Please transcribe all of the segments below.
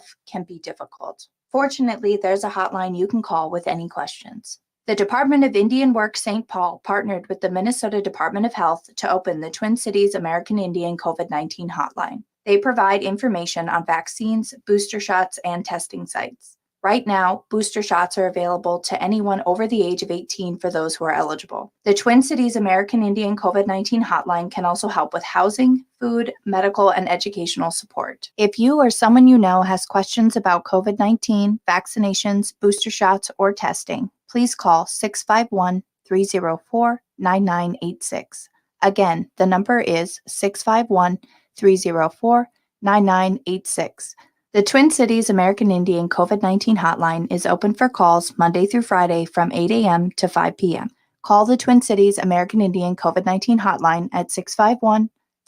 yourself can be difficult. Fortunately, there's a hotline you can call with any questions. The Department of Indian Work St. Paul partnered with the Minnesota Department of Health to open the Twin Cities American Indian COVID-19 hotline. They provide information on vaccines, booster shots, and testing sites. Right now, booster shots are available to anyone over the age of 18 for those who are eligible. The Twin Cities American Indian COVID-19 hotline can also help with housing, food, medical, and educational support. If you or someone you know has questions about COVID-19, vaccinations, booster shots, or testing, please call 651-304-9986. Again, the number is 651-304-9986. The Twin Cities American Indian COVID-19 hotline is open for calls Monday through Friday from 8 a.m. to 5 p.m. Call the Twin Cities American Indian COVID-19 hotline at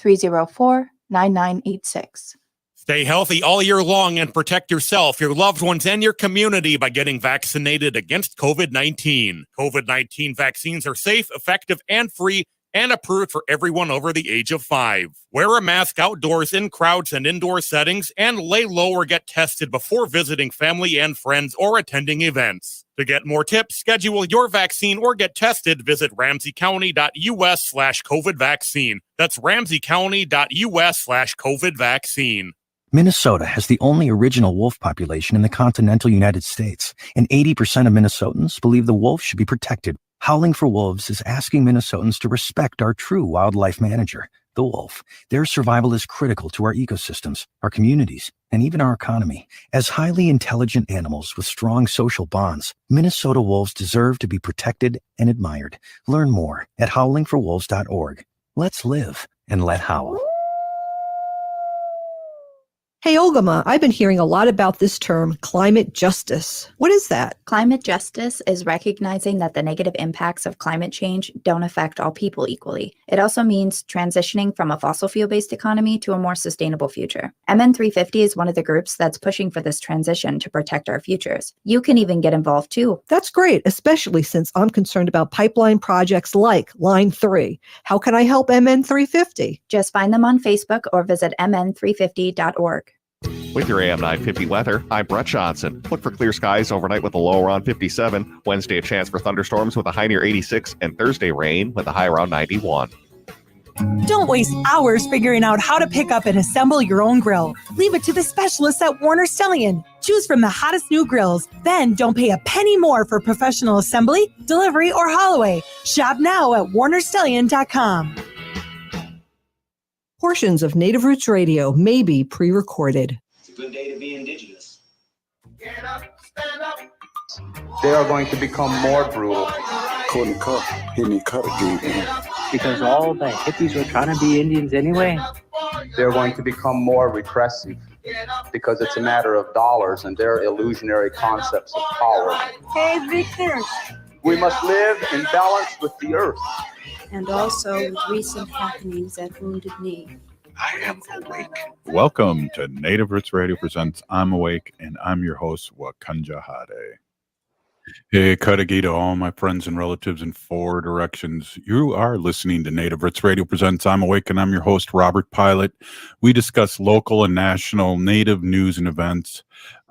651-304-9986. Stay healthy all year long and protect yourself, your loved ones, and your community by getting vaccinated against COVID-19. COVID-19 vaccines are safe, effective, and free, and approved for everyone over the age of 5. Wear a mask outdoors in crowds and indoor settings, and lay low or get tested before visiting family and friends or attending events. To get more tips, schedule your vaccine, or get tested, visit ramseycounty.us/COVID vaccine. That's ramseycounty.us/COVID vaccine. Minnesota has the only original wolf population in the continental United States, and 80% of Minnesotans believe the wolf should be protected. Howling for Wolves is asking Minnesotans to respect our true wildlife manager, the wolf. Their survival is critical to our ecosystems, our communities, and even our economy. As highly intelligent animals with strong social bonds, Minnesota wolves deserve to be protected and admired. Learn more at howlingforwolves.org. Let's live and let howl. Hey, Ogimaa, I've been hearing a lot about this term, climate justice. What is that? Climate justice is recognizing that the negative impacts of climate change don't affect all people equally. It also means transitioning from a fossil fuel-based economy to a more sustainable future. MN350 is one of the groups that's pushing for this transition to protect our futures. You can even get involved too. That's great, especially since I'm concerned about pipeline projects like Line 3. How can I help MN350? Just find them on Facebook or visit mn350.org. With your AM 950 weather, I'm Brett Johnson. Look for clear skies overnight with a low around 57. Wednesday, a chance for thunderstorms with a high near 86. And Thursday, rain with a high around 91. Don't waste hours figuring out how to pick up and assemble your own grill. Leave it to the specialists at Warner Stellian. Choose from the hottest new grills. Then don't pay a penny more for professional assembly, delivery, or haul away. Shop now at warnerstellian.com. Portions of Native Roots Radio may be pre-recorded. It's a good day to be indigenous. Get up, stand up. They are going to become more brutal. Couldn't cut, hit me cut again. Because all the hippies were trying to be Indians anyway. They're going to become more repressive because it's a matter of dollars and their illusionary concepts of power. Hey, Victor. We must live in balance with the earth. And also with recent happenings at Wounded Knee. I am awake. Welcome to Native Roots Radio presents I'm Awake, and I'm your host, Wakanja Hade. Hey, Kadagi to all my friends and relatives in 4 directions. You are listening to Native Roots Radio presents I'm Awake, and I'm your host, Robert Pilot. We discuss local and national Native news and events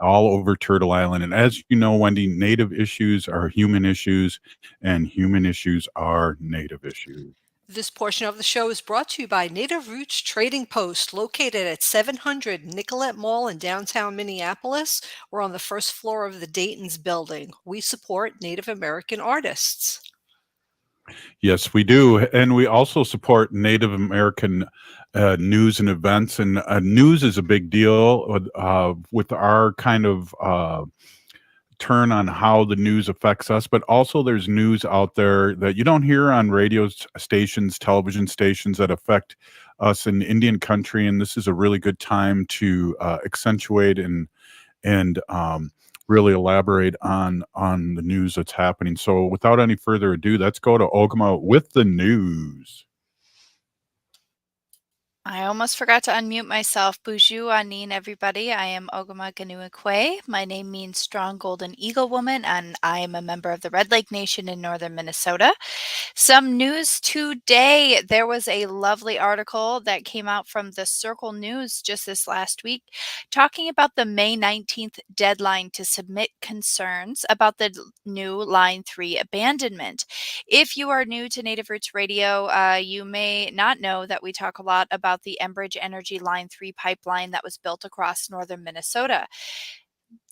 all over Turtle Island. And as you know, Wendy, Native issues are human issues, and human issues are Native issues. This portion of the show is brought to you by Native Roots Trading Post, located at 700 Nicollet Mall in downtown Minneapolis, or on the first floor of the Dayton's building. We support Native American artists. Yes, we do. And we also support Native American news and events. And news is a big deal with our kind of turn on how the news affects us, but also there's news out there that you don't hear on radio stations, television stations that affect us in Indian country. And this is a really good time to accentuate and really elaborate on the news that's happening. So without any further ado, let's go to Ogimaa with the news. I almost forgot to unmute myself. Bonjour, Anin, everybody. I am Ogimaa Ganuikwe. My name means Strong Golden Eagle Woman, and I am a member of the Red Lake Nation in northern Minnesota. Some news today. There was a lovely article that came out from the Circle News just this last week talking about the May 19th deadline to submit concerns about the new Line 3 abandonment. If you are new to Native Roots Radio, you may not know that we talk a lot about the Enbridge Energy Line 3 pipeline that was built across northern Minnesota.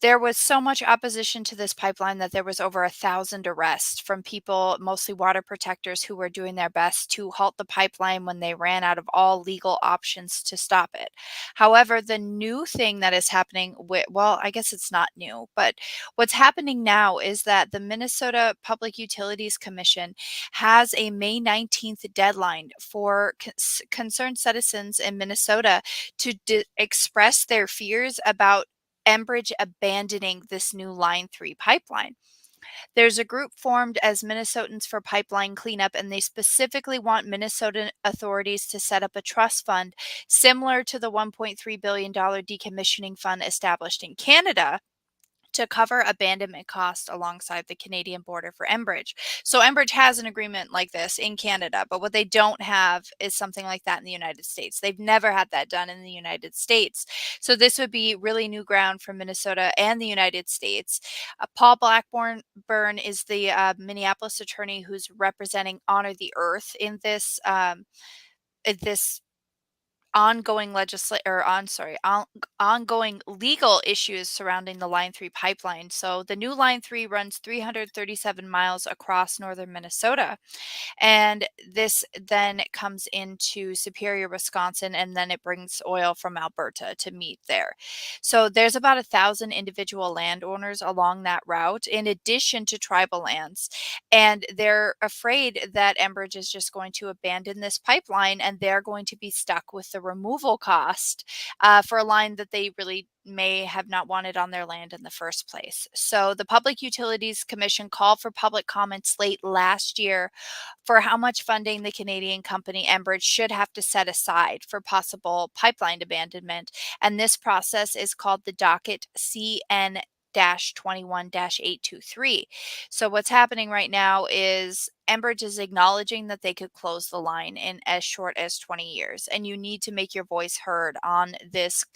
There was so much opposition to this pipeline that there was over 1,000 arrests from people, mostly water protectors, who were doing their best to halt the pipeline when they ran out of all legal options to stop it. However, the new thing that is happening well, I guess it's not new, but what's happening now is that the Minnesota Public Utilities Commission has a May 19th deadline for concerned citizens in Minnesota to express their fears about Enbridge abandoning this new Line 3 pipeline. There's a group formed as Minnesotans for Pipeline Cleanup, and they specifically want Minnesota authorities to set up a trust fund similar to the $1.3 billion decommissioning fund established in Canada to cover abandonment costs alongside the Canadian border for Enbridge. So Enbridge has an agreement like this in Canada, but what they don't have is something like that in the United States. They've never had that done in the United States. So this would be really new ground for Minnesota and the United States. Paul Blackburn is the Minneapolis attorney who's representing Honor the Earth in this ongoing ongoing legal issues surrounding the Line 3 pipeline. So the new Line 3 runs 337 miles across northern Minnesota. And this then comes into Superior, Wisconsin, and then it brings oil from Alberta to meet there. So there's about 1,000 individual landowners along that route, in addition to tribal lands. And they're afraid that Enbridge is just going to abandon this pipeline, and they're going to be stuck with the removal cost for a line that they really may have not wanted on their land in the first place. So the Public Utilities Commission called for public comments late last year for how much funding the Canadian company Enbridge should have to set aside for possible pipeline abandonment. And this process is called the docket CN 21-823. So what's happening right now is Enbridge is acknowledging that they could close the line in as short as 20 years. And you need to make your voice heard on this,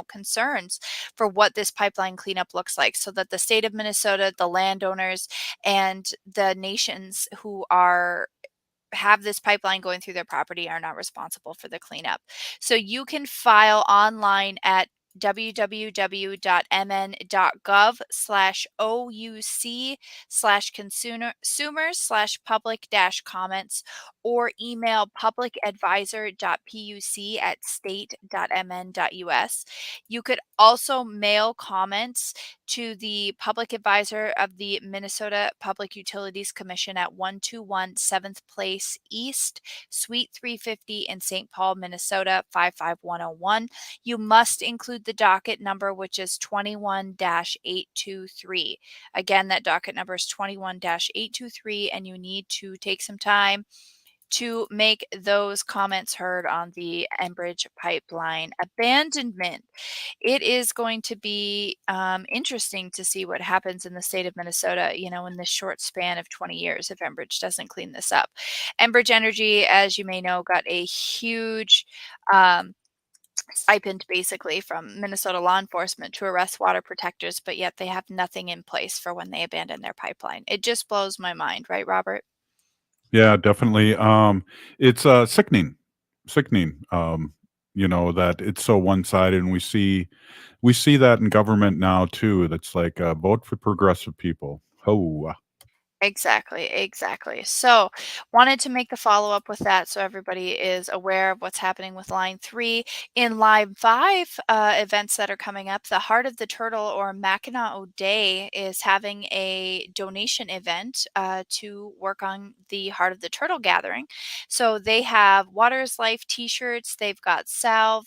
concerns for what this pipeline cleanup looks like, so that the state of Minnesota, the landowners, and the nations who have this pipeline going through their property are not responsible for the cleanup. So you can file online at www.mn.gov/ouc/consumers/public-comments, or email publicadvisor.puc@state.mn.us. You could also mail comments to the public advisor of the Minnesota Public Utilities Commission at 121 7th Place East, Suite 350 in St. Paul, Minnesota 55101. You must include the docket number, which is 21-823. Again, that docket number is 21-823, and you need to take some time to make those comments heard on the Enbridge pipeline abandonment. It is going to be interesting to see what happens in the state of Minnesota, in this short span of 20 years if Enbridge doesn't clean this up. Enbridge Energy, as you may know, got a huge stipend basically from Minnesota law enforcement to arrest water protectors, but yet they have nothing in place for when they abandon their pipeline. It just blows my mind, right, Robert? Yeah, definitely. It's sickening, sickening. That it's so one-sided, and we see that in government now too. That's like vote for progressive people. Oh, Exactly. So, wanted to make the follow up with that so everybody is aware of what's happening with Line 3. In Line 5 events that are coming up, the Heart of the Turtle, or Mackinac O'Day, is having a donation event to work on the Heart of the Turtle gathering. So, they have Water is Life t shirts, they've got salve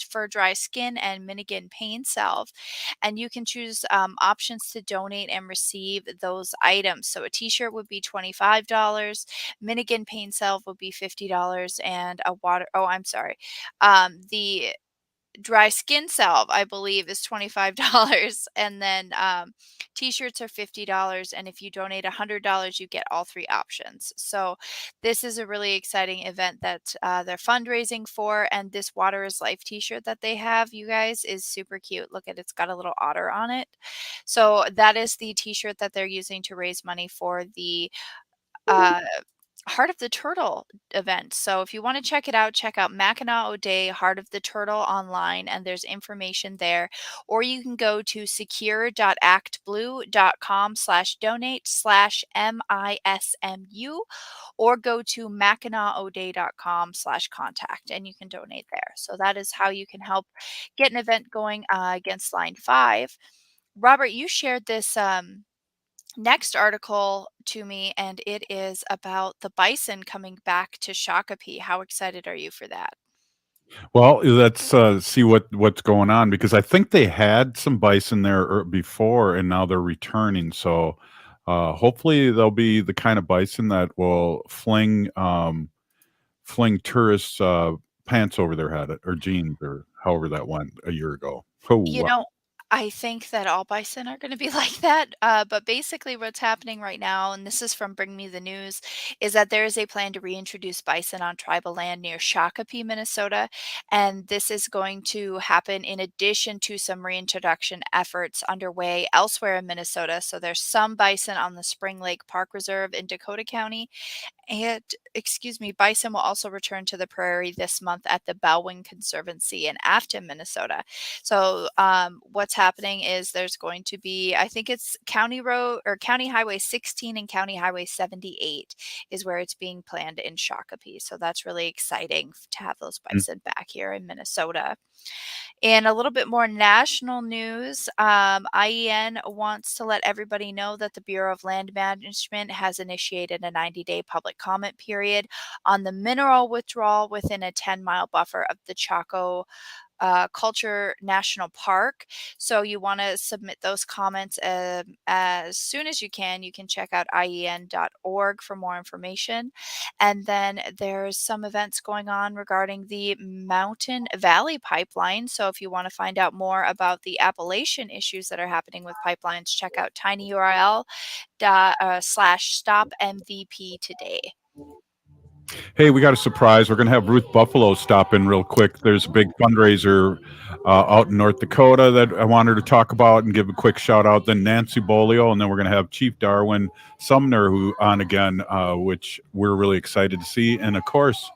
for dry skin, and Minigan pain salve. And you can choose options to donate and receive those items. So a t-shirt would be $25, Minigan paint salve would be $50, and the dry skin salve, I believe, is $25, and then t-shirts are $50, and if you donate $100, you get all three options. So this is a really exciting event that they're fundraising for, and this Water is Life t-shirt that they have, you guys, is super cute. Look at it, it's got a little otter on it. So that is the t-shirt that they're using to raise money for the uh, Heart of the Turtle event. So if you want to check it out, check out Mackinac O'Day Heart of the Turtle online, and there's information there. Or you can go to secure.actblue.com/donate/MISMU, or go to mackinacauday.com/contact, and you can donate there. So that is how you can help get an event going against Line 5. Robert, you shared this next article to me, and it is about the bison coming back to Shakopee. How excited are you for that? Well, let's see what's going on, because I think they had some bison there before, and now they're returning. So hopefully they'll be the kind of bison that will fling tourists' pants over their head, or jeans, or however that went a year ago. Oh, You wow. know, I think that all bison are going to be like that. But basically, what's happening right now, and this is from Bring Me the News, is that there is a plan to reintroduce bison on tribal land near Shakopee, Minnesota. And this is going to happen in addition to some reintroduction efforts underway elsewhere in Minnesota. So there's some bison on the Spring Lake Park Reserve in Dakota County. And, bison will also return to the prairie this month at the Bellwing Conservancy in Afton, Minnesota. So what's happening is there's going to be, I think it's County Highway 16 and County Highway 78 is where it's being planned in Shakopee. So that's really exciting to have those bison back here in Minnesota. In a little bit more national news, IEN wants to let everybody know that the Bureau of Land Management has initiated a 90-day public comment period on the mineral withdrawal within a 10-mile buffer of the Chaco Culture National Park. So you want to submit those comments as soon as you can. You can check out IEN.org for more information. And then there's some events going on regarding the Mountain Valley Pipeline. So if you want to find out more about the Appalachian issues that are happening with pipelines, check out tinyurl./stopmvp today. Hey, we got a surprise. We're going to have Ruth Buffalo stop in real quick. There's a big fundraiser out in North Dakota that I wanted to talk about and give a quick shout out. Then Nancy Beaulieu, and then we're going to have Chief Darwin Sumner who on again, which we're really excited to see. And of course,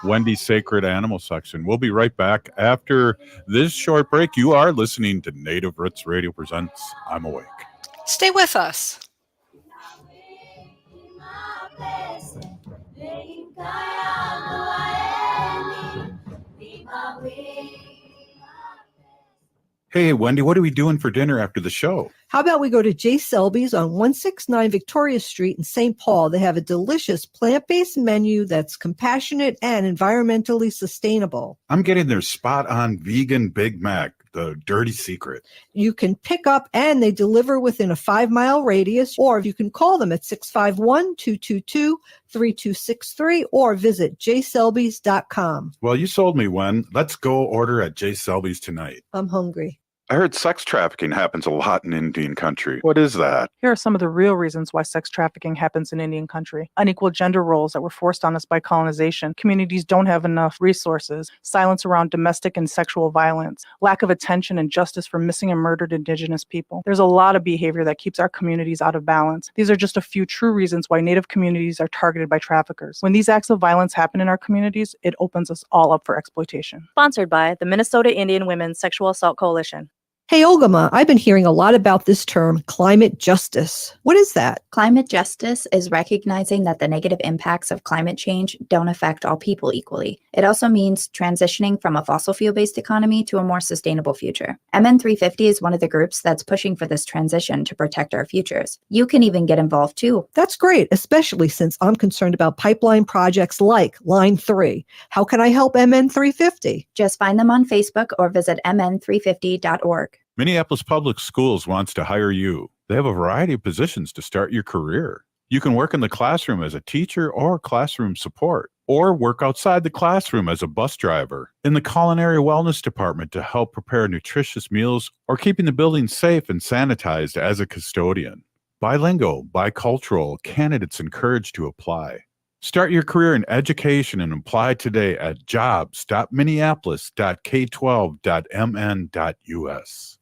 Wendy's Sacred Animal section. We'll be right back after this short break. You are listening to Native Roots Radio presents I'm Awake. Stay with us. Hey, Wendy, what are we doing for dinner after the show? How about we go to J. Selby's on 169 Victoria Street in St. Paul? They have a delicious plant-based menu that's compassionate and environmentally sustainable. I'm getting their spot-on vegan Big Mac, the dirty secret. You can pick up and they deliver within a 5-mile radius, or you can call them at 651-222-3263 or visit jselbys.com. Well, you sold me, Wen. Let's go order at J. Selby's tonight. I'm hungry. I heard sex trafficking happens a lot in Indian country. What is that? Here are some of the real reasons why sex trafficking happens in Indian country. Unequal gender roles that were forced on us by colonization. Communities don't have enough resources. Silence around domestic and sexual violence. Lack of attention and justice for missing and murdered Indigenous people. There's a lot of behavior that keeps our communities out of balance. These are just a few true reasons why Native communities are targeted by traffickers. When these acts of violence happen in our communities, it opens us all up for exploitation. Sponsored by the Minnesota Indian Women's Sexual Assault Coalition. Hey, Ogimaa, I've been hearing a lot about this term, climate justice. What is that? Climate justice is recognizing that the negative impacts of climate change don't affect all people equally. It also means transitioning from a fossil fuel-based economy to a more sustainable future. MN350 is one of the groups that's pushing for this transition to protect our futures. You can even get involved too. That's great, especially since I'm concerned about pipeline projects like Line 3. How can I help MN350? Just find them on Facebook or visit mn350.org. Minneapolis Public Schools wants to hire you. They have a variety of positions to start your career. You can work in the classroom as a teacher or classroom support, or work outside the classroom as a bus driver, in the culinary wellness department to help prepare nutritious meals, or keeping the building safe and sanitized as a custodian. Bilingual, bicultural candidates encouraged to apply. Start your career in education and apply today at jobs.minneapolis.k12.mn.us.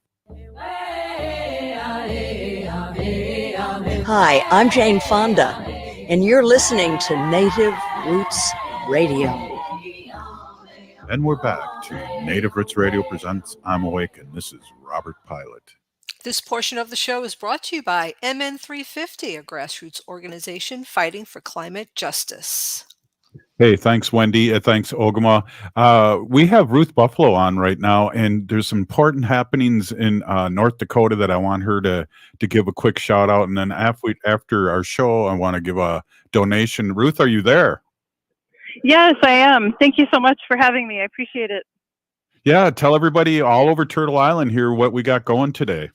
Hi, I'm Jane Fonda, and you're listening to Native Roots Radio. And we're back to Native Roots Radio presents I'm Awake, and this is Robert Pilot. This portion of the show is brought to you by MN350, a grassroots organization fighting for climate justice. Hey, thanks, Wendy. Thanks, Ogimaa. We have Ruth Buffalo on right now, and there's some important happenings in North Dakota that I want her to give a quick shout out. And then after our show, I want to give a donation. Ruth, are you there? Yes, I am. Thank you so much for having me. I appreciate it. Yeah, tell everybody all over Turtle Island here what we got going today.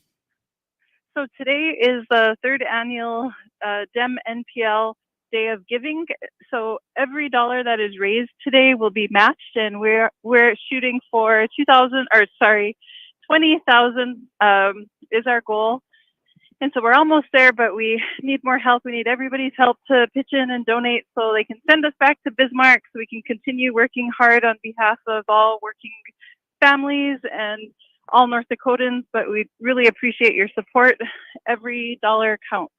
So today is the third annual DEM NPL Day of Giving. So every dollar that is raised today will be matched, and we're shooting for 20,000 is our goal. And so we're almost there, but we need more help. We need everybody's help to pitch in and donate so they can send us back to Bismarck so we can continue working hard on behalf of all working families and all North Dakotans. But we really appreciate your support. Every dollar counts.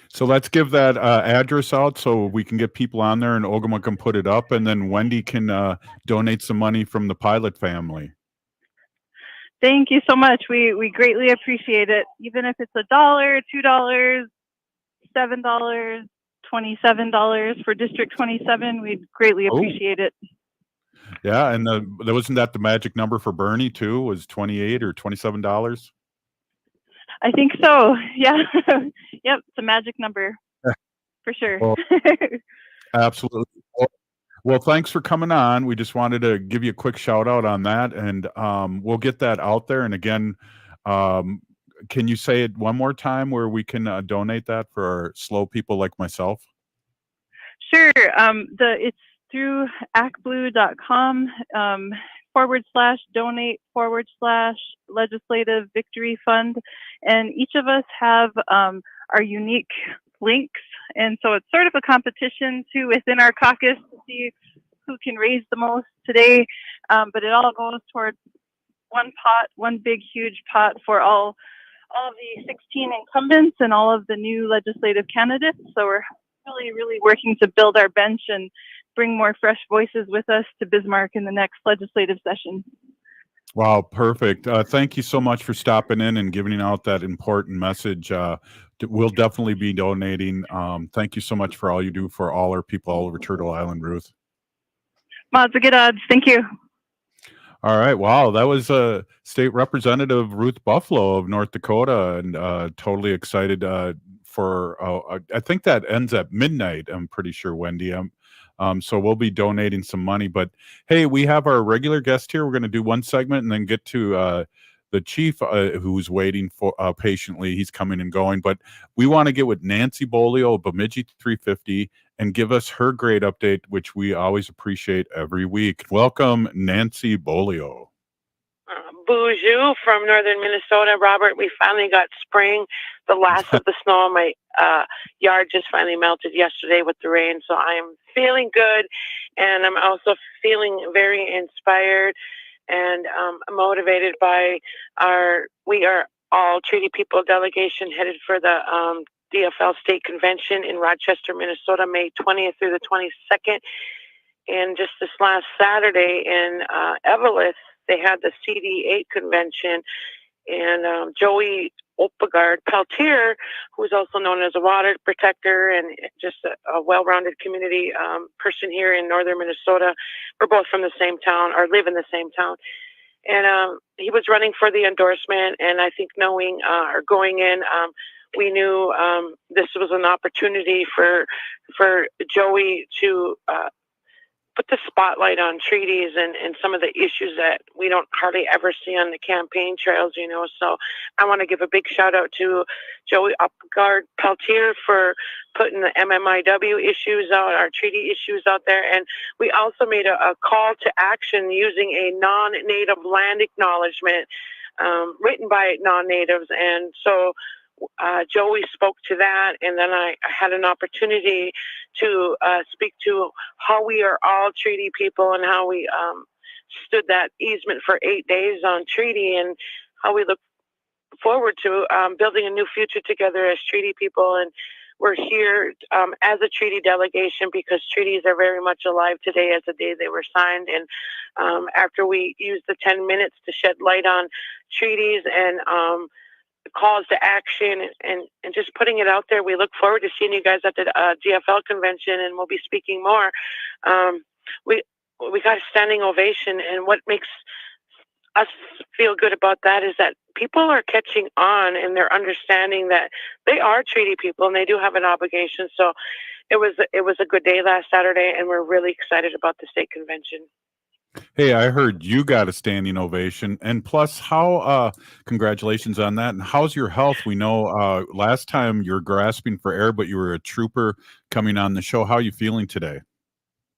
So let's give that address out so we can get people on there, and Ogimaa can put it up, and then Wendy can donate some money from the Pilot family. Thank you so much. We greatly appreciate it. Even if it's $1, $2, $7, $27 for District 27, we'd greatly appreciate it. Yeah, and wasn't that the magic number for Bernie too? Was $28 or $27? I think so. Yeah. Yep. It's a magic number for sure. Well, absolutely. Well, thanks for coming on. We just wanted to give you a quick shout out on that, and we'll get that out there. And again, can you say it one more time where we can donate that for our slow people like myself? Sure. It's through actblue.com /donate/legislative victory fund. And each of us have our unique links. And so it's sort of a competition too within our caucus to see who can raise the most today. But it all goes towards one pot, one big, huge pot for all of the 16 incumbents and all of the new legislative candidates. So we're really working to build our bench and bring more fresh voices with us to Bismarck in the next legislative session. Wow, perfect. Thank you so much for stopping in and giving out that important message. We'll definitely be donating. Thank you so much for all you do for all our people all over Turtle Island, Ruth. Mods, good odds. Thank you. All right. Wow. That was State Representative Ruth Buffalo of North Dakota, and totally excited for, I think that ends at midnight. I'm pretty sure, Wendy. So we'll be donating some money, but hey, we have our regular guest here. We're going to do one segment and then get to the chief who's waiting for patiently. He's coming and going, but we want to get with Nancy Beaulieu of Bimi'ji 350 and give us her great update, which we always appreciate every week. Welcome, Nancy Beaulieu. Bonjour from northern Minnesota, Robert. We finally got spring. The last of the snow in my yard just finally melted yesterday with the rain, so I am feeling good, and I'm also feeling very inspired and motivated by we are all Treaty People delegation headed for the DFL State Convention in Rochester, Minnesota, May 20th through the 22nd. And just this last Saturday in Eveleth, they had the CD8 convention, and Joey Opegard Peltier, who is also known as a water protector and just a well-rounded community person here in northern Minnesota. We're both from the same town, or live in the same town. And he was running for the endorsement, and I think knowing or going in, we knew this was an opportunity for Joey to put the spotlight on treaties and some of the issues that we don't hardly ever see on the campaign trails, So I want to give a big shout out to Joey Upgard Peltier for putting the MMIW issues out, our treaty issues out there. And we also made a call to action using a non-native land acknowledgement written by non-natives. And so Joey spoke to that, and then I had an opportunity to speak to how we are all treaty people and how we stood that easement for 8 days on treaty, and how we look forward to building a new future together as treaty people. And we're here as a treaty delegation because treaties are very much alive today as the day they were signed. And after we used the 10 minutes to shed light on treaties and calls to action and just putting it out there, we look forward to seeing you guys at the GFL convention, and we'll be speaking more. We got a standing ovation, and what makes us feel good about that is that people are catching on and they're understanding that they are treaty people and they do have an obligation. So it was a good day last Saturday, and we're really excited about the state convention. Hey, I heard you got a standing ovation, and plus, how? Congratulations on that. And how's your health? We know last time you were grasping for air, but you were a trooper coming on the show. How are you feeling today?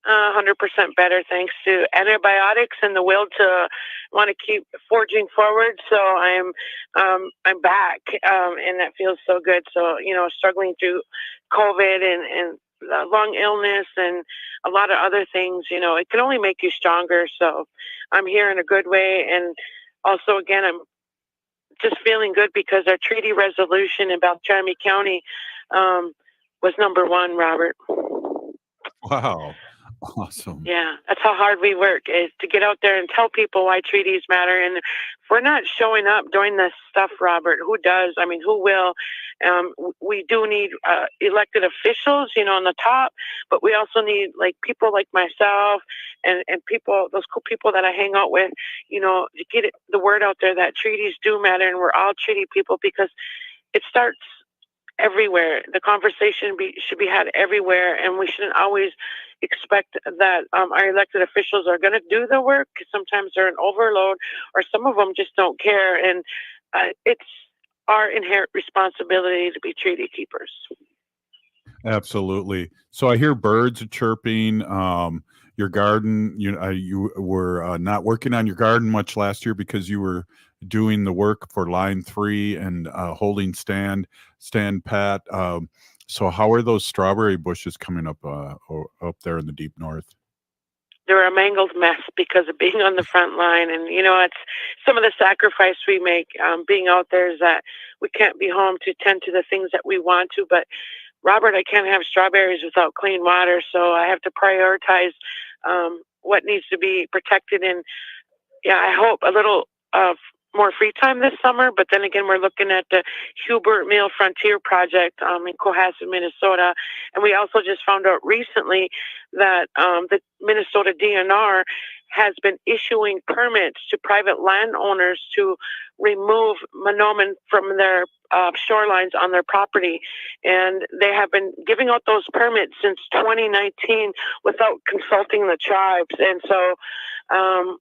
100% better, thanks to antibiotics and the will to want to keep forging forward. So I'm back, and that feels so good. So struggling through COVID and lung illness and a lot of other things, it can only make you stronger. So I'm here in a good way. And also, again, I'm just feeling good because our treaty resolution in Beltrami County was number 1, Robert. Wow. Awesome. Yeah, that's how hard we work, is to get out there and tell people why treaties matter. And if we're not showing up doing this stuff, Robert, who does? I mean, who will? We do need elected officials, on the top, but we also need people like myself and people, those cool people that I hang out with, to get the word out there that treaties do matter and we're all treaty people, because it starts everywhere. The conversation should be had everywhere, and we shouldn't always expect that our elected officials are going to do the work. Sometimes they're an overload, or some of them just don't care, and it's our inherent responsibility to be treaty keepers. Absolutely. So I hear birds chirping. Your garden, you were not working on your garden much last year because you were doing the work for Line 3 and holding stand pat. So how are those strawberry bushes coming up there in the deep north? They're a mangled mess because of being on the front line. And, it's some of the sacrifice we make being out there is that we can't be home to tend to the things that we want to. But, Robert, I can't have strawberries without clean water, so I have to prioritize what needs to be protected. And, yeah, I hope a little more free time this summer, but then again, we're looking at the Hubert Mill Frontier Project in Cohasset, Minnesota. And we also just found out recently that the Minnesota DNR has been issuing permits to private landowners to remove monomen from their shorelines on their property. And they have been giving out those permits since 2019 without consulting the tribes. And so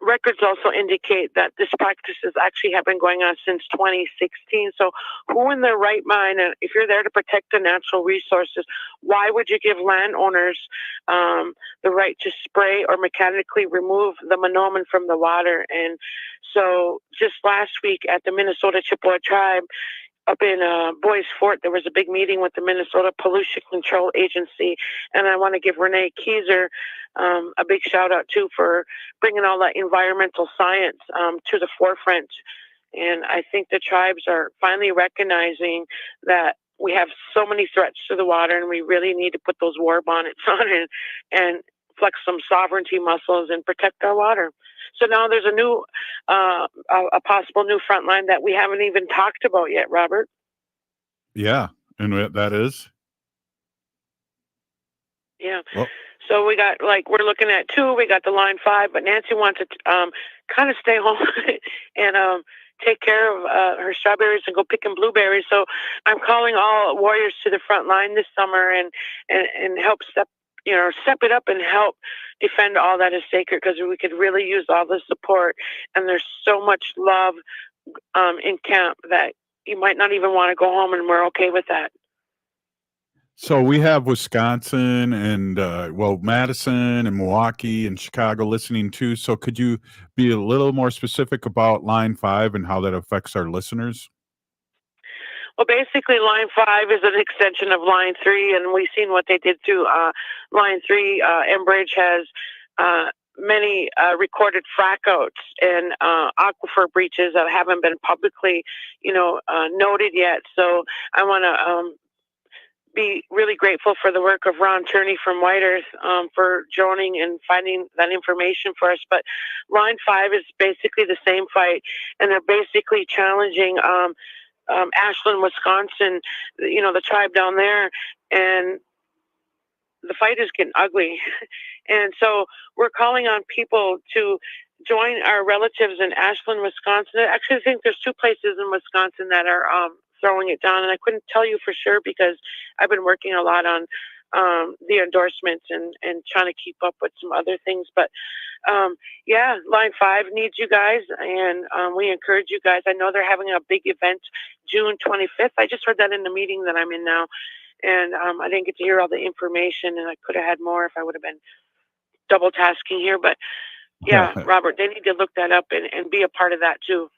records also indicate that this practices actually have been going on since 2016. So who in their right mind, and if you're there to protect the natural resources, why would you give landowners the right to spray or mechanically remove the monomen from the water? And so just last week at the Minnesota Chippewa tribe, up in Boys Fort, there was a big meeting with the Minnesota Pollution Control Agency, and I want to give Renee Kieser a big shout out too for bringing all that environmental science to the forefront. And I think the tribes are finally recognizing that we have so many threats to the water, and we really need to put those war bonnets on and flex some sovereignty muscles and protect our water. So now there's a new, a possible new front line that we haven't even talked about yet, Robert. Yeah, and that is? Yeah. Well, so we got, we're looking at 2, we got the Line 5, but Nancy wants to kind of stay home and take care of her strawberries and go picking blueberries. So I'm calling all warriors to the front line this summer and help step step it up and help defend all that is sacred, because we could really use all the support. And there's so much love in camp that you might not even want to go home, and we're okay with that. So we have Wisconsin and Madison and Milwaukee and Chicago listening too. So could you be a little more specific about Line 5 and how that affects our listeners? Well, basically, Line 5 is an extension of Line 3, and we've seen what they did to Line 3. Enbridge has many recorded frackouts and aquifer breaches that haven't been publicly, noted yet. So I want to be really grateful for the work of Ron Turney from White Earth for joining and finding that information for us. But Line 5 is basically the same fight, and they're basically challenging Ashland, Wisconsin, the tribe down there, and the fight is getting ugly. And so we're calling on people to join our relatives in Ashland, Wisconsin. Actually, I think there's 2 places in Wisconsin that are throwing it down, and I couldn't tell you for sure because I've been working a lot on the endorsements and trying to keep up with some other things. But Line 5 needs you guys, and we encourage you guys. I know they're having a big event June 25th. I just heard that in the meeting that I'm in now, and I didn't get to hear all the information, and I could have had more if I would have been double tasking here. But Robert, they need to look that up and be a part of that too.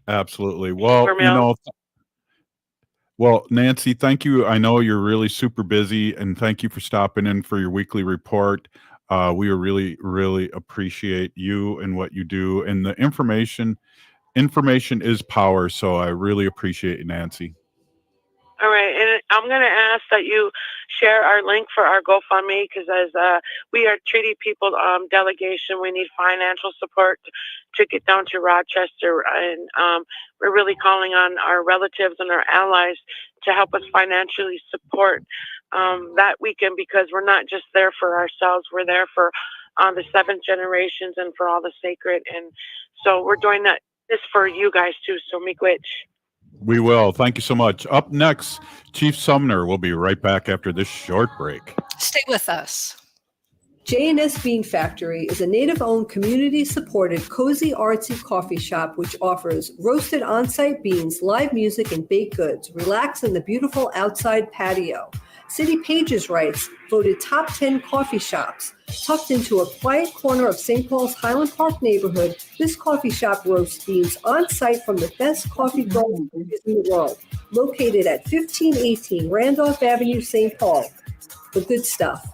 Absolutely. Well, Nancy, thank you. I know you're really super busy, and thank you for stopping in for your weekly report. We really, really appreciate you and what you do, and the information is power. So I really appreciate you, Nancy. All right, and I'm going to ask that you share our link for our GoFundMe, because as we are Treaty People delegation, we need financial support to get down to Rochester, and we're really calling on our relatives and our allies to help us financially support that weekend, because we're not just there for ourselves, we're there for the 7th generations and for all the sacred. And so we're doing this for you guys too, so miigwech. We will. Thank you so much. Up next, Chief Sumner. We'll be right back after this short break. Stay with us. J&S Bean Factory is a native-owned, community-supported, cozy, artsy coffee shop which offers roasted on-site beans, live music, and baked goods. Relax in the beautiful outside patio. City Pages writes, voted top 10 coffee shops. Tucked into a quiet corner of St. Paul's Highland Park neighborhood, this coffee shop roasts beans on-site from the best coffee growers in the world. Located at 1518 Randolph Avenue, St. Paul. The good stuff.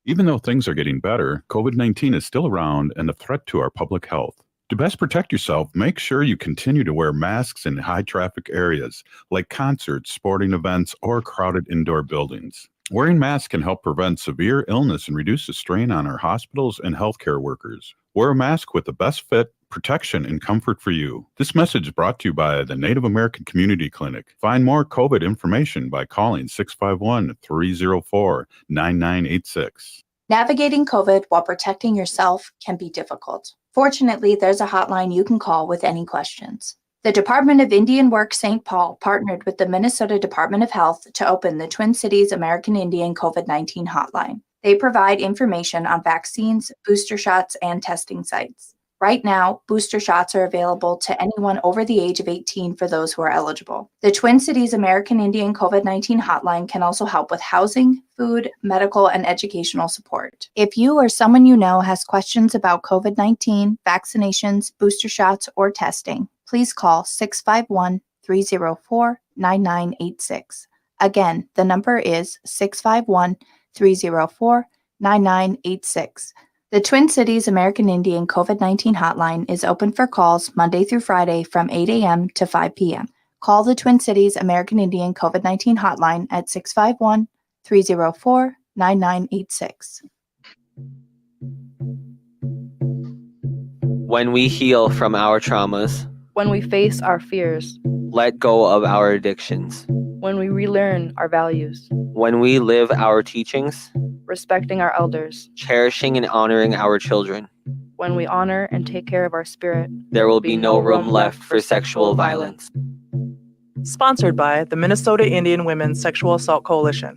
Even though things are getting better, COVID-19 is still around and a threat to our public health. To best protect yourself, make sure you continue to wear masks in high-traffic areas like concerts, sporting events, or crowded indoor buildings. Wearing masks can help prevent severe illness and reduce the strain on our hospitals and healthcare workers. Wear a mask with the best fit, protection, and comfort for you. This message is brought to you by the Native American Community Clinic. Find more COVID information by calling 651-304-9986. Navigating COVID while protecting yourself can be difficult. Fortunately, there's a hotline you can call with any questions. The Department of Indian Work St. Paul partnered with the Minnesota Department of Health to open the Twin Cities American Indian COVID-19 hotline. They provide information on vaccines, booster shots, and testing sites. Right now, booster shots are available to anyone over the age of 18 for those who are eligible. The Twin Cities American Indian COVID-19 hotline can also help with housing, food, medical, and educational support. If you or someone you know has questions about COVID-19, vaccinations, booster shots, or testing, please call 651-304-9986. Again, the number is 651-304-9986. The Twin Cities American Indian COVID-19 hotline is open for calls Monday through Friday from 8 a.m. to 5 p.m. Call the Twin Cities American Indian COVID-19 hotline at 651-304-9986. When we heal from our traumas, When we face our fears, let go of our addictions, when we relearn our values, when we live our teachings, respecting our elders, cherishing and honoring our children, when we honor and take care of our spirit, there will be no room left for sexual violence. Sponsored by the Minnesota Indian Women's Sexual Assault Coalition.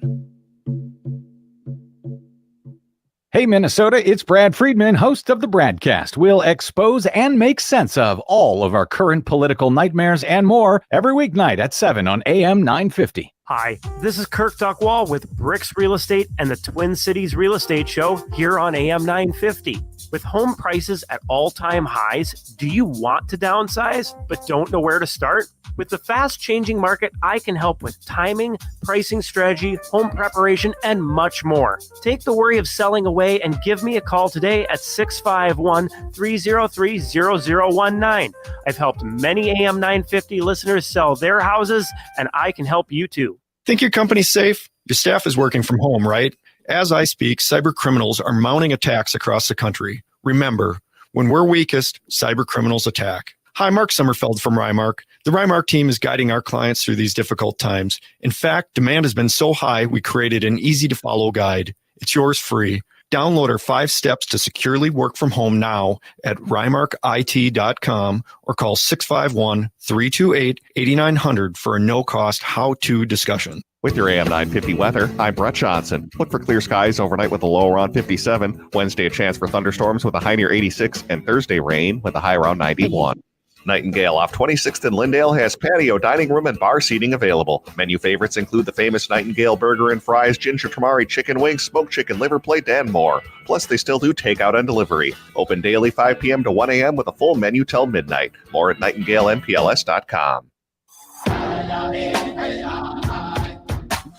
Hey, Minnesota, it's Brad Friedman, host of the Bradcast. We'll expose and make sense of all of our current political nightmares and more every weeknight at 7 on AM 950. Hi, this is Kirk Duckwall with Bricks Real Estate and the Twin Cities Real Estate Show here on AM 950. With home prices at all-time highs, do you want to downsize but don't know where to start? With the fast-changing market, I can help with timing, pricing strategy, home preparation, and much more. Take the worry of selling away and give me a call today at 651-303-0019. I've helped many AM 950 listeners sell their houses, and I can help you too. Think your company's safe? Your staff is working from home, right? As I speak, cyber criminals are mounting attacks across the country. Remember, when we're weakest, cyber criminals attack. Hi, Mark Sommerfeld from Rymark. The Rymark team is guiding our clients through these difficult times. In fact, demand has been so high, we created an easy-to-follow guide. It's yours free. Download our 5 steps to securely work from home now at rymarkit.com or call 651-328-8900 for a no-cost how-to discussion. With your AM 950 weather, I'm Brett Johnson. Look for clear skies overnight with a low around 57. Wednesday, a chance for thunderstorms with a high near 86. And Thursday, rain with a high around 91. Nightingale off 26th and Lindale has patio, dining room, and bar seating available. Menu favorites include the famous Nightingale burger and fries, ginger tamari chicken wings, smoked chicken liver plate, and more. Plus, they still do takeout and delivery. Open daily 5 p.m. to 1 a.m. with a full menu till midnight. More at nightingalenpls.com.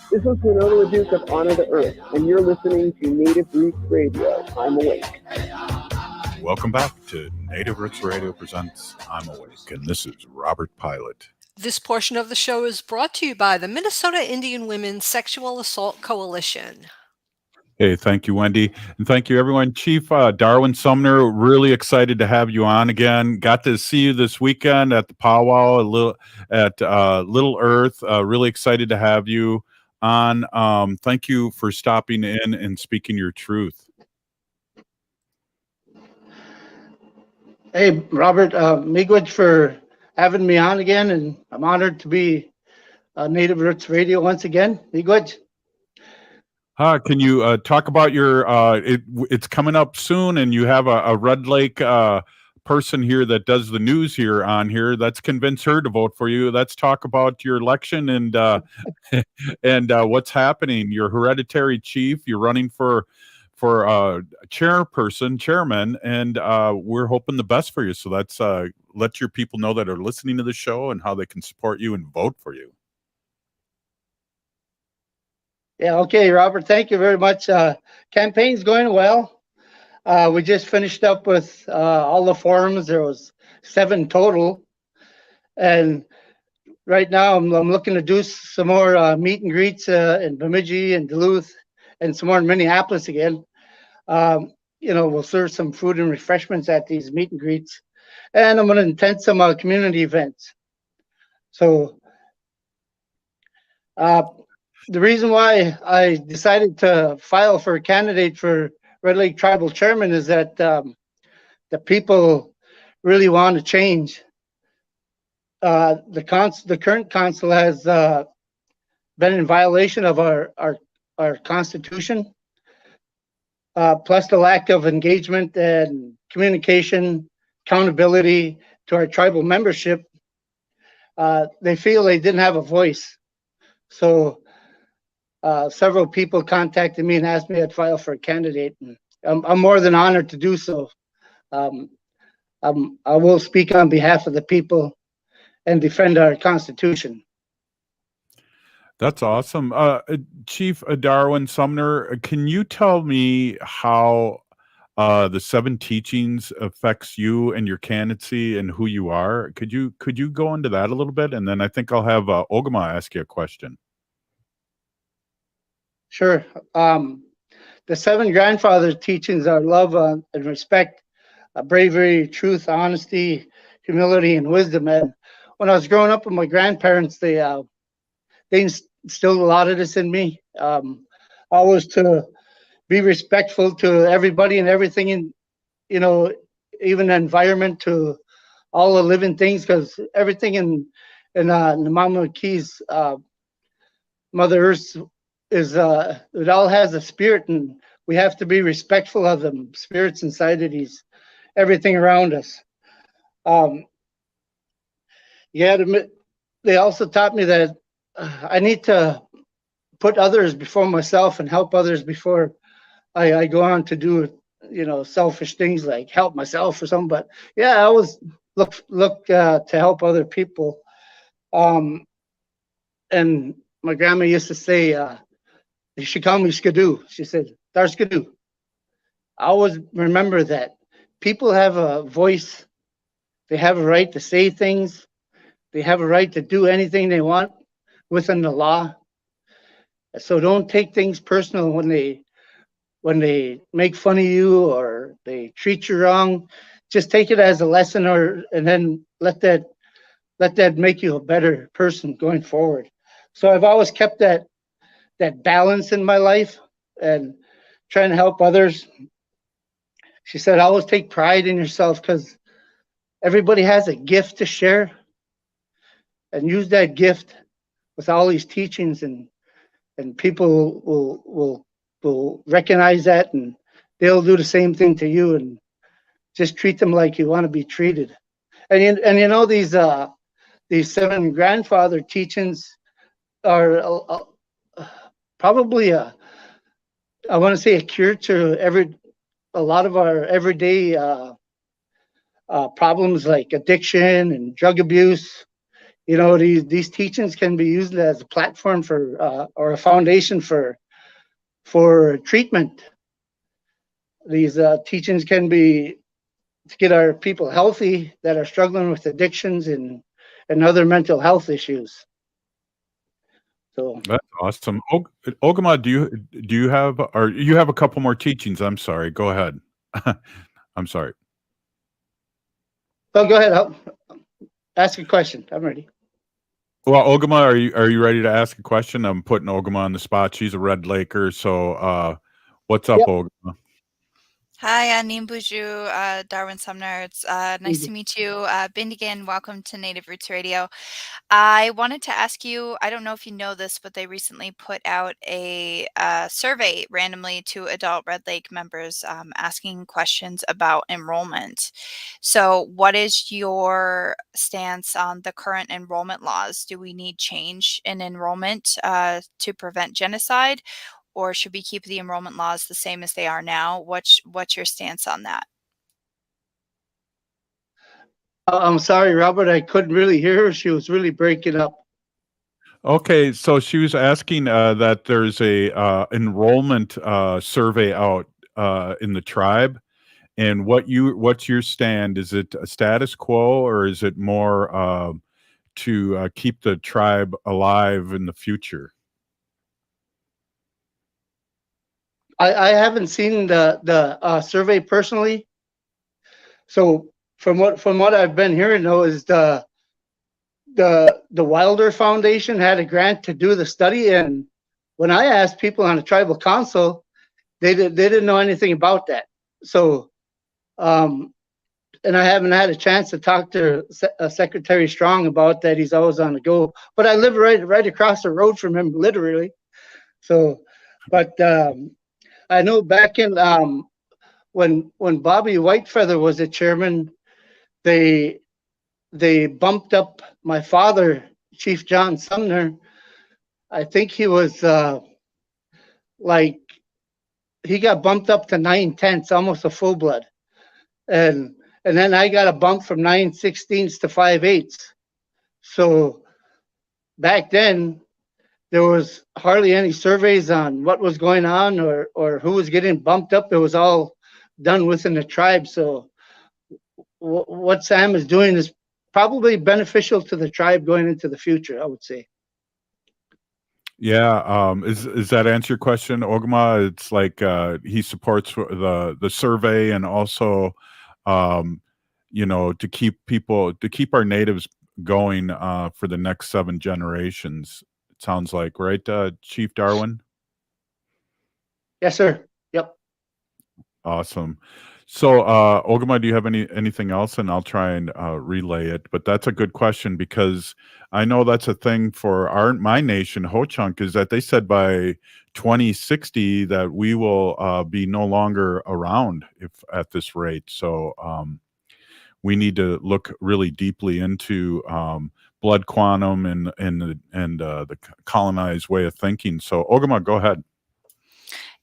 This is Winona LaDuke of Honor the Earth, and you're listening to Native Roots Radio. I'm Awake. Welcome back to Native Roots Radio presents I'm Awake, and this is Robert Pilot. This portion of the show is brought to you by the Minnesota Indian Women's Sexual Assault Coalition. Hey, thank you, Wendy. And thank you, everyone. Chief Darwin Sumner, really excited to have you on again. Got to see you this weekend at the powwow at Little Earth. Really excited to have you on. Thank you for stopping in and speaking your truth. Hey, Robert, miigwech for having me on again, and I'm honored to be Native Roots Radio once again. Miigwech. Can you talk about your, it's coming up soon, and you have a Red Lake person here that does the news here on here. Let's convince her to vote for you. Let's talk about your election and and what's happening. You're hereditary chief. You're running for chairman, and we're hoping the best for you. So let's let your people know that are listening to the show and how they can support you and vote for you. Yeah, okay, Robert, thank you very much. Campaign's going well. We just finished up with all the forums. There was 7 total. And right now I'm looking to do some more meet and greets in Bimi'ji and Duluth and some more in Minneapolis again. We'll serve some food and refreshments at these meet and greets. And I'm going to attend some community events. So the reason why I decided to file for a candidate for Red Lake Tribal Chairman is that the people really want to change. The current council has been in violation of our Constitution, plus the lack of engagement and communication, accountability to our tribal membership. They feel they didn't have a voice. So several people contacted me and asked me to file for a candidate. And I'm more than honored to do so. I will speak on behalf of the people and defend our Constitution. That's awesome. Chief Darwin Sumner, can you tell me how the 7 teachings affects you and your candidacy and who you are? Could you go into that a little bit? And then I think I'll have Ogimaa ask you a question. Sure. The 7 grandfather teachings are love and respect, bravery, truth, honesty, humility, and wisdom. And when I was growing up with my grandparents, they instilled a lot of this in me. Always to be respectful to everybody and everything, in even the environment, to all the living things, because everything in the Mama Keys, Mother Earth, is it all has a spirit, and we have to be respectful of the spirits inside of these, everything around us. They also taught me that I need to put others before myself and help others before I go on to do, selfish things like help myself or something. But yeah, I always look to help other people. And my grandma used to say, she called me Skidoo. She said, "Dar Skidoo." I always remember that people have a voice. They have a right to say things. They have a right to do anything they want within the law. So don't take things personal when they make fun of you or they treat you wrong. Just take it as a lesson, and then let that make you a better person going forward. So I've always kept that balance in my life and trying to help others. She said, always take pride in yourself, because everybody has a gift to share, and use that gift with all these teachings, and people will recognize that, and they'll do the same thing to you, and just treat them like you want to be treated. And these 7 grandfather teachings are probably I want to say a cure to a lot of our everyday problems like addiction and drug abuse. These teachings can be used as a platform for or a foundation for treatment. These teachings can be to get our people healthy that are struggling with addictions and other mental health issues. So That's awesome. Ogimaa, do you have, or you have a couple more teachings? I'm sorry. Go ahead. I'm sorry. Oh, go ahead. I'll ask a question. I'm ready. Well, Ogimaa, are you ready to ask a question? I'm putting Ogimaa on the spot. She's a Red Laker. So what's up, Yep. Ogimaa? Hi, Nancy Beaulieu, Darwin, Sumner. It's nice to meet you. Bindigan, welcome to Native Roots Radio. I wanted to ask you, I don't know if you know this, but they recently put out a survey randomly to adult Red Lake members asking questions about enrollment. So what is your stance on the current enrollment laws? Do we need change in enrollment to prevent genocide? Or should we keep the enrollment laws the same as they are now? What's your stance on that? I'm sorry, Robert. I couldn't really hear her. She was really breaking up. Okay, so she was asking that there's a enrollment survey out in the tribe, and what's your stand? Is it a status quo, or is it more to keep the tribe alive in the future? I haven't seen the survey personally. So from what I've been hearing, though, is the Wilder Foundation had a grant to do the study, and when I asked people on the tribal council, they didn't know anything about that. So, and I haven't had a chance to talk to Secretary Strong about that. He's always on the go, but I live right across the road from him, literally. So, but I know back in when Bobby Whitefeather was the chairman, they bumped up my father, Chief John Sumner. I think he was he got bumped up to 9/10, almost a full blood, and then I got a bump from 9/16 to 5/8. So back then, there was hardly any surveys on what was going on or who was getting bumped up. It was all done within the tribe. So what Sam is doing is probably beneficial to the tribe going into the future, I would say. Yeah, is that answer your question, Ogimaa? It's like he supports the survey, and also to keep our natives going for the next 7 generations. It sounds like, right, Chief Darwin? Yes, sir. Yep. Awesome. So, Ogimaa, do you have anything else? And I'll try and relay it. But that's a good question because I know that's a thing for my nation, Ho-Chunk, is that they said by 2060 that we will be no longer around if at this rate. So we need to look really deeply into blood quantum and the colonized way of thinking. So, Ogimaa, go ahead.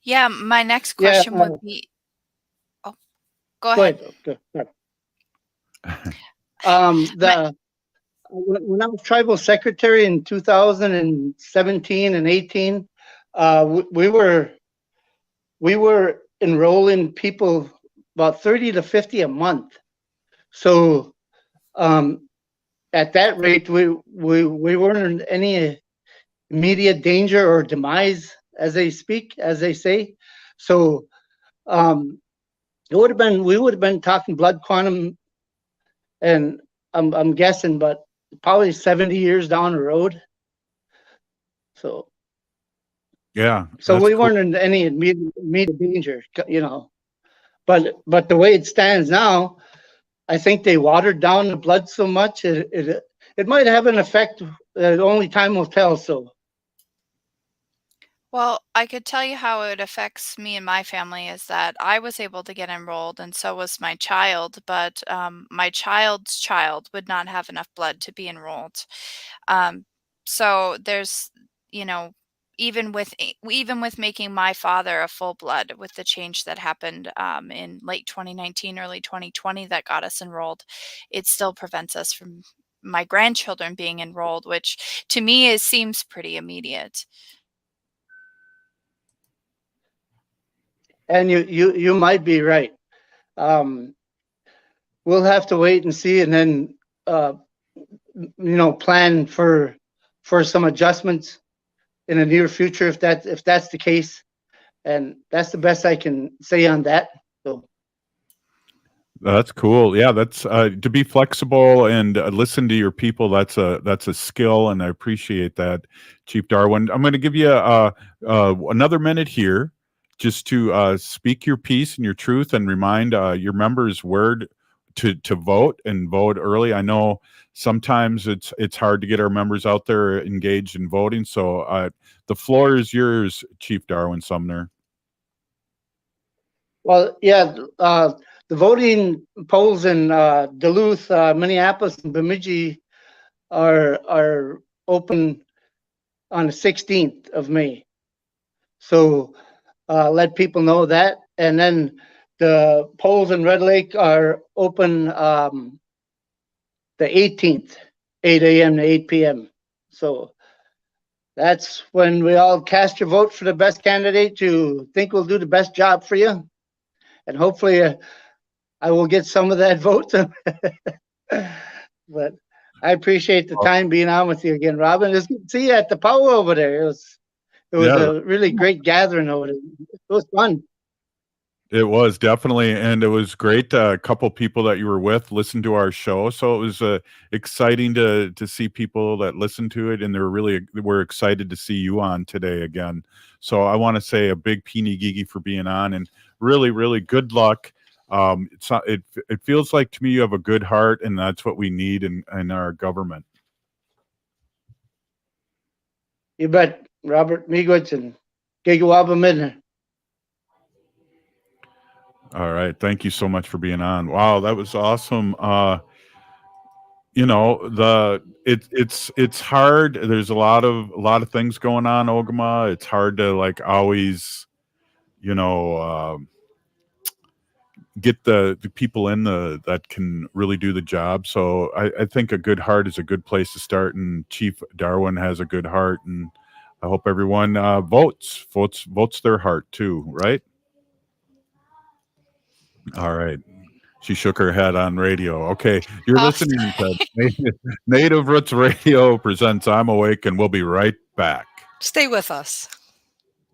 Yeah, my next question would be. Oh, go Go ahead. ahead. When I was tribal secretary in 2017 and 18, we were enrolling people about 30 to 50 a month. So at that rate, we weren't in any immediate danger or demise, as they say. So we would have been talking blood quantum, and I'm guessing, but probably 70 years down the road. So yeah. So we weren't in any immediate danger, But the way it stands now, I think they watered down the blood so much it might have an effect that only time will tell. So. Well, I could tell you how it affects me and my family is that I was able to get enrolled, and so was my child, but my child's child would not have enough blood to be enrolled. So there's, even with making my father a full blood with the change that happened in late 2019, early 2020 that got us enrolled, it still prevents us from my grandchildren being enrolled, which to me seems pretty immediate. And you might be right. We'll have to wait and see, and then plan for some adjustments in the near future if that's the case. And that's the best I can say on that. So. That's cool. Yeah, that's to be flexible and listen to your people. That's a skill, and I appreciate that, Chief Darwin. I'm going to give you another minute here, just to speak your piece and your truth, and remind your members where to vote and vote early. I know sometimes it's hard to get our members out there engaged in voting. So the floor is yours, Chief Darwin Sumner. Well, yeah. The voting polls in Duluth, Minneapolis, and Bemidji are open on the 16th of May. So let people know that. And then the polls in Red Lake are open the 18th, 8 a.m. to 8 p.m. So that's when we all cast your vote for the best candidate you think will do the best job for you. And hopefully I will get some of that vote. But I appreciate the time being on with you again, Robin. It's good to see you at the powwow over there. It was a really great gathering over there. It was fun. It was definitely, and it was great. A couple people that you were with listened to our show, so it was exciting to see people that listened to it, and we're excited to see you on today again. So I want to say a big peeny gigi for being on, and really, really good luck. It feels like to me you have a good heart, and that's what we need in our government. You bet, Robert Miigwitz and Gigawaba Midner. All right, thank you so much for being on. Wow, that was awesome. It's hard. There's a lot of things going on, Ogimaa. It's hard to always, get the people in that can really do the job. So I think a good heart is a good place to start, and Chief Darwin has a good heart, and I hope everyone votes their heart too, right? All right. She shook her head on radio. Okay, you're listening to Native Roots Radio presents I'm Awake, and we'll be right back. Stay with us.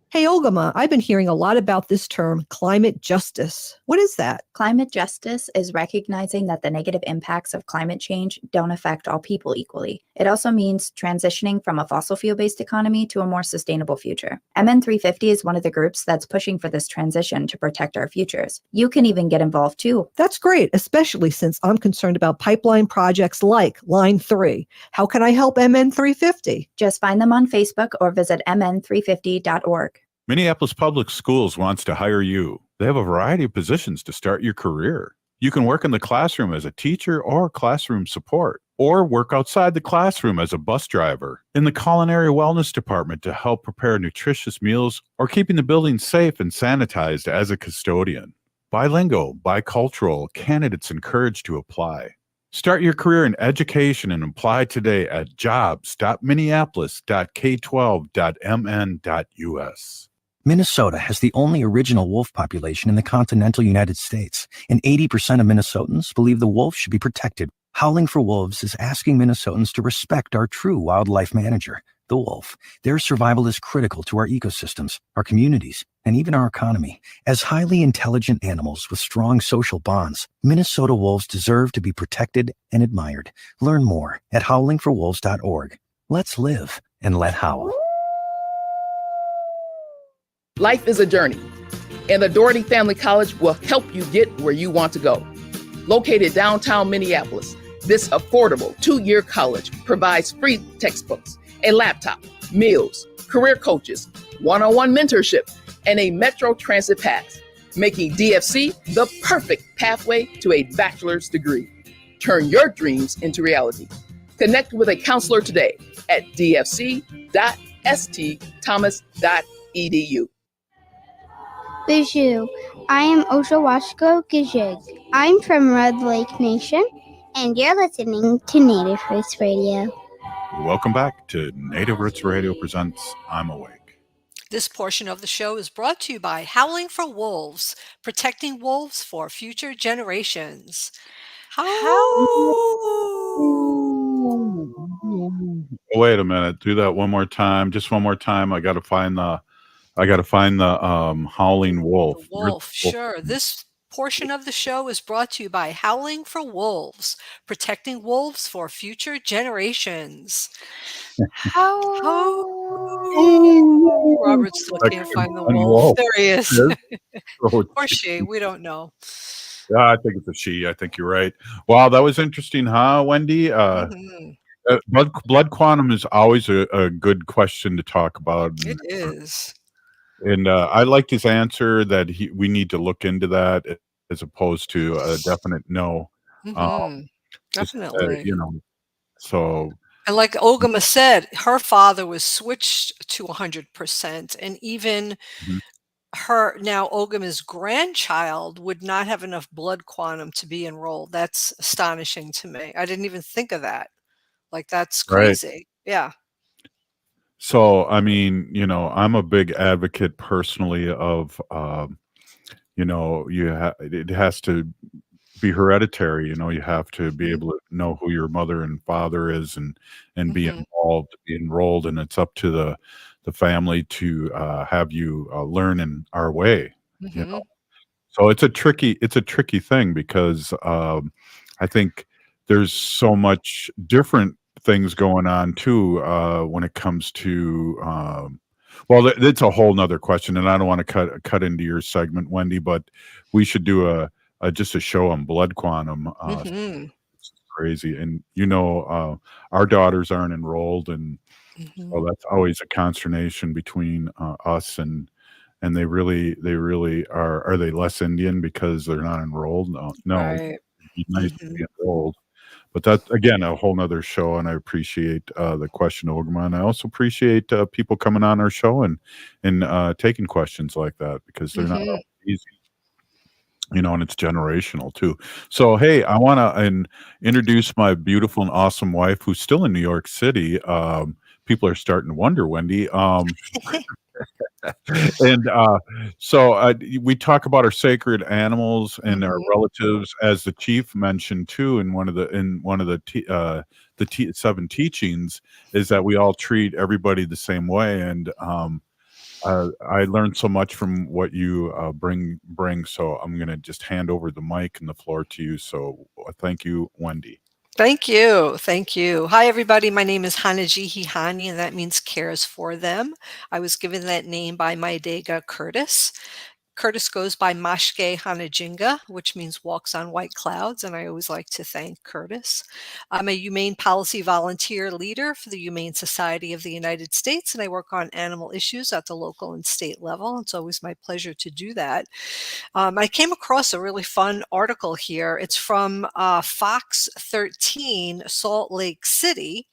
Hey, Ogimaa, I've been hearing a lot about this term, climate justice. What is that? Climate justice is recognizing that the negative impacts of climate change don't affect all people equally. It also means transitioning from a fossil fuel-based economy to a more sustainable future. MN350 is one of the groups that's pushing for this transition to protect our futures. You can even get involved too. That's great, especially since I'm concerned about pipeline projects like Line 3. How can I help MN350? Just find them on Facebook or visit mn350.org. Minneapolis Public Schools wants to hire you. They have a variety of positions to start your career. You can work in the classroom as a teacher or classroom support, or work outside the classroom as a bus driver, in the culinary wellness department to help prepare nutritious meals, or keeping the building safe and sanitized as a custodian. Bilingual, bicultural candidates encouraged to apply. Start your career in education and apply today at jobs.minneapolis.k12.mn.us. Minnesota has the only original wolf population in the continental United States, and 80% of Minnesotans believe the wolf should be protected. Howling for Wolves is asking Minnesotans to respect our true wildlife manager, the wolf. Their survival is critical to our ecosystems, our communities, and even our economy. As highly intelligent animals with strong social bonds, Minnesota wolves deserve to be protected and admired. Learn more at howlingforwolves.org. Let's live and let howl. Life is a journey, and the Doherty Family College will help you get where you want to go. Located downtown Minneapolis, this affordable 2-year college provides free textbooks, a laptop, meals, career coaches, one-on-one mentorship, and a Metro Transit pass, making DFC the perfect pathway to a bachelor's degree. Turn your dreams into reality. Connect with a counselor today at dfc.stthomas.edu. Bonjour, I am Oshawashko Gijig. I'm from Red Lake Nation, and you're listening to Native Roots Radio. Welcome back to Native Roots Radio presents I'm Awake. This portion of the show is brought to you by Howling for Wolves, protecting wolves for future generations. Wait a minute. Do that one more time. Just one more time. I got to find the howling wolf. Wolf, sure. This portion of the show is brought to you by Howling for Wolves, protecting wolves for future generations. Robert still can't find the wolf. There he is. Or she. We don't know. Yeah, I think it's a she. I think you're right. Wow, that was interesting, huh, Wendy? Blood quantum is always a good question to talk about. It is. And I liked his answer that we need to look into that as opposed to a definite no. Definitely. So. And like Ogimaa said, her father was switched to 100%. And even now Ogimaa's grandchild would not have enough blood quantum to be enrolled. That's astonishing to me. I didn't even think of that. Like, that's crazy. Right. Yeah. So, I mean, I'm a big advocate personally of, it has to be hereditary. You have to be able to know who your mother and father is and be involved, be enrolled, and it's up to the family to have you learn in our way. So it's a tricky thing because I think there's so much different things going on too when it comes to well, it's a whole nother question, and I don't want to cut into your segment, Wendy, but we should do just a show on blood quantum. It's crazy, and our daughters aren't enrolled, and so that's always a consternation between us and they really are. Are they less Indian because they're not enrolled? No, Right. it'd be nice to be enrolled. But that's, again, a whole nother show, and I appreciate the question, Ogimaa, and I also appreciate people coming on our show and taking questions like that because they're not always easy, and it's generational too. So, hey, I want to introduce my beautiful and awesome wife who's still in New York City. People are starting to wonder, Wendy. And so we talk about our sacred animals and our relatives, as the chief mentioned too in one of the 7 teachings, is that we all treat everybody the same way. And I learned so much from what you bring. So I'm going to just hand over the mic and the floor to you. So thank you, Wendy. Thank you. Thank you. Hi, everybody. My name is Hanaji Hani, and that means cares for them. I was given that name by my Dega Curtis. Curtis goes by Mashke Hanajinga, which means walks on white clouds, and I always like to thank Curtis. I'm a humane policy volunteer leader for the Humane Society of the United States, and I work on animal issues at the local and state level. It's always my pleasure to do that. I came across a really fun article here. It's from Fox 13, Salt Lake City,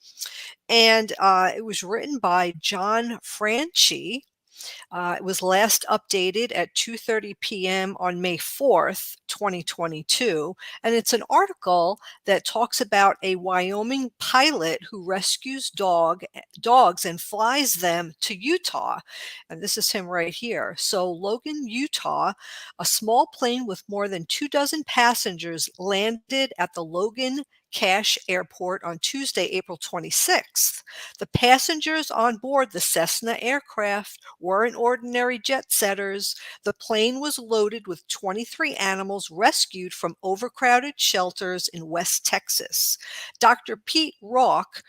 and it was written by John Franchi. It was last updated at 2:30 p.m. on May 4th, 2022, and it's an article that talks about a Wyoming pilot who rescues dogs and flies them to Utah. And this is him right here. So Logan, Utah, a small plane with more than 24 passengers landed at the Logan Cache Airport on Tuesday, April 26th. The passengers on board the Cessna aircraft weren't ordinary jet setters. The plane was loaded with 23 animals rescued from overcrowded shelters in West Texas. Dr. Pete Rourke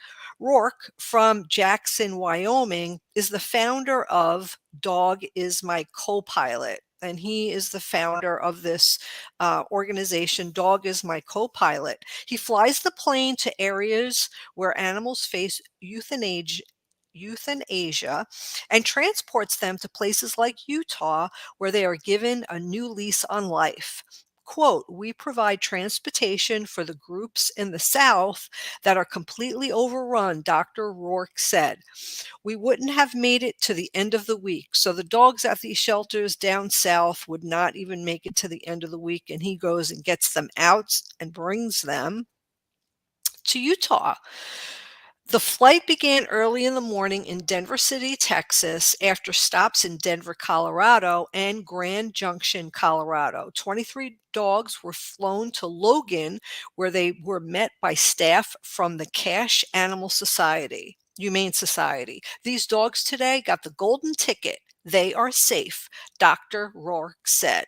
from Jackson, Wyoming, is the founder of Dog is My Co-Pilot. And he is the founder of this organization, Dog is My Co-Pilot. He flies the plane to areas where animals face euthanasia and transports them to places like Utah, where they are given a new lease on life. Quote, we provide transportation for the groups in the South that are completely overrun, Dr. Rourke said. We wouldn't have made it to the end of the week. So the dogs at these shelters down south would not even make it to the end of the week. And he goes and gets them out and brings them to Utah. The flight began early in the morning in Denver City, Texas, after stops in Denver, Colorado, and Grand Junction, Colorado. 23 dogs were flown to Logan, where they were met by staff from the Cache Animal Society, Humane Society. These dogs today got the golden ticket. They are safe, Dr. Rourke said.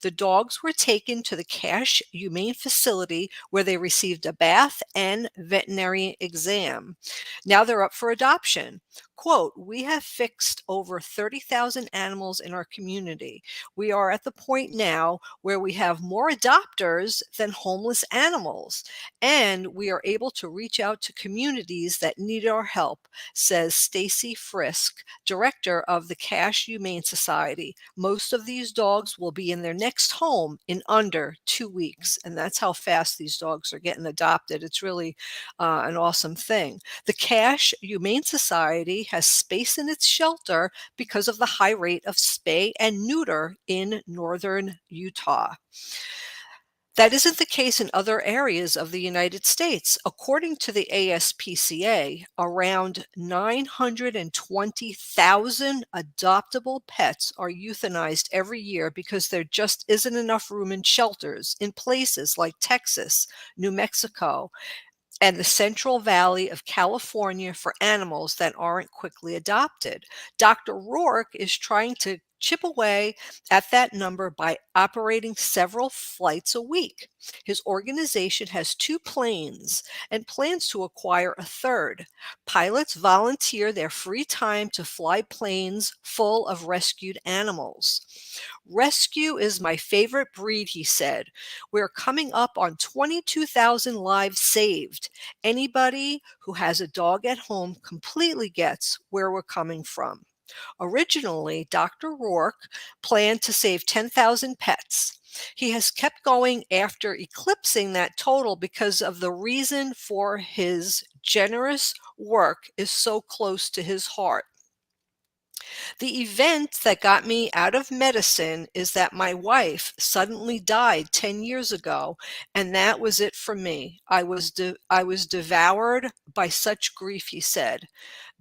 The dogs were taken to the Cache Humane Facility, where they received a bath and veterinary exam. Now they're up for adoption. Quote, we have fixed over 30,000 animals in our community. We are at the point now where we have more adopters than homeless animals, and we are able to reach out to communities that need our help, says Stacy Frisk, director of the Cache Humane Society. Most of these dogs will be in their next home in under 2 weeks, and that's how fast these dogs are getting adopted. It's really an awesome thing. The Cache Humane Society has space in its shelter because of the high rate of spay and neuter in northern Utah. That isn't the case in other areas of the United States. According to the ASPCA, around 920,000 adoptable pets are euthanized every year because there just isn't enough room in shelters in places like Texas, New Mexico, and the Central Valley of California for animals that aren't quickly adopted. Dr. Rourke is trying to chip away at that number by operating several flights a week. His organization has 2 planes and plans to acquire a third. Pilots volunteer their free time to fly planes full of rescued animals. Rescue is my favorite breed, he said. We're coming up on 22,000 lives saved. Anybody who has a dog at home completely gets where we're coming from. Originally, Dr. Rourke planned to save 10,000 pets. He has kept going after eclipsing that total because of the reason for his generous work is so close to his heart. The event that got me out of medicine is that my wife suddenly died 10 years ago, and that was it for me. I was devoured by such grief, he said.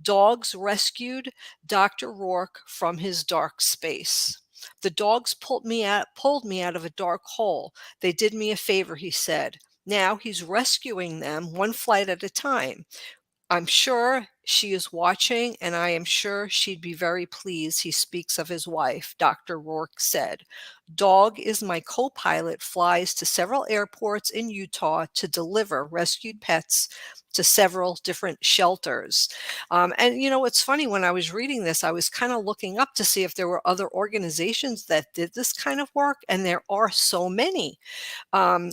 Dogs rescued Dr. Rourke from his dark space. The dogs pulled me out of a dark hole. They did me a favor, he said. Now he's rescuing them one flight at a time. I'm sure She is watching, and I am sure she'd be very pleased he speaks of his wife, Dr. Rourke said. Dog is my co-pilot, flies to several airports in Utah to deliver rescued pets to several different shelters. And you know, it's funny, when I was reading this, I was kind of looking up to see if there were other organizations that did this kind of work, and there are so many,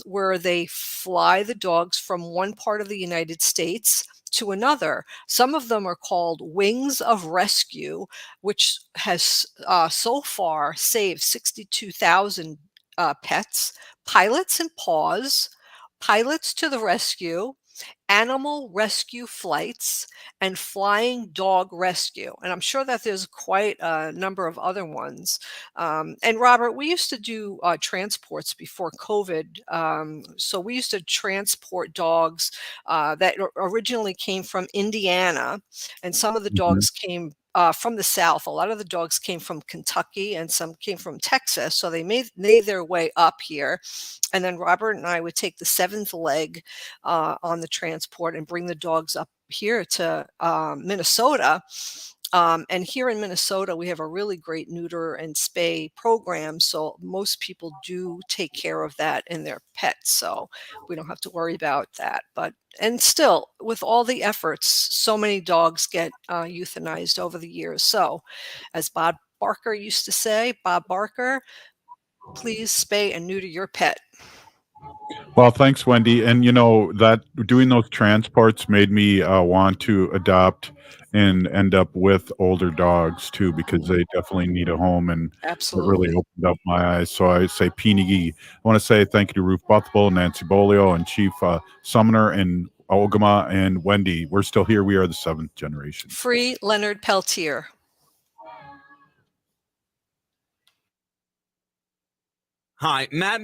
where they fly the dogs from one part of the United States to another. Some of them are called Wings of Rescue, which has so far saved 62,000 pets. Pilots and Paws, Pilots to the Rescue, Animal Rescue Flights, and Flying Dog Rescue. And I'm sure that there's quite a number of other ones. And Robert, we used to do transports before COVID. So we used to transport dogs that originally came from Indiana, and some of the dogs came from the South. A lot of the dogs came from Kentucky, and some came from Texas. So they made their way up here. And then Robert and I would take the seventh leg on the transport and bring the dogs up here to Minnesota. And here in Minnesota, we have a really great neuter and spay program. So most people do take care of that in their pets. So we don't have to worry about that. And still, with all the efforts, so many dogs get euthanized over the years. So as Bob Barker used to say, Bob Barker, please spay and neuter your pet. Well, thanks, Wendy. And you know that doing those transports made me want to adopt and end up with older dogs too, because they definitely need a home, and it really Absolutely. opened up my eyes. So I say Pinigi. I want to say thank you to Ruth Buthable, Nancy Beaulieu, and Chief Sumner, and Ogimaa, and Wendy. We're still here. We are the seventh generation. Free Leonard Peltier. Hi, Matt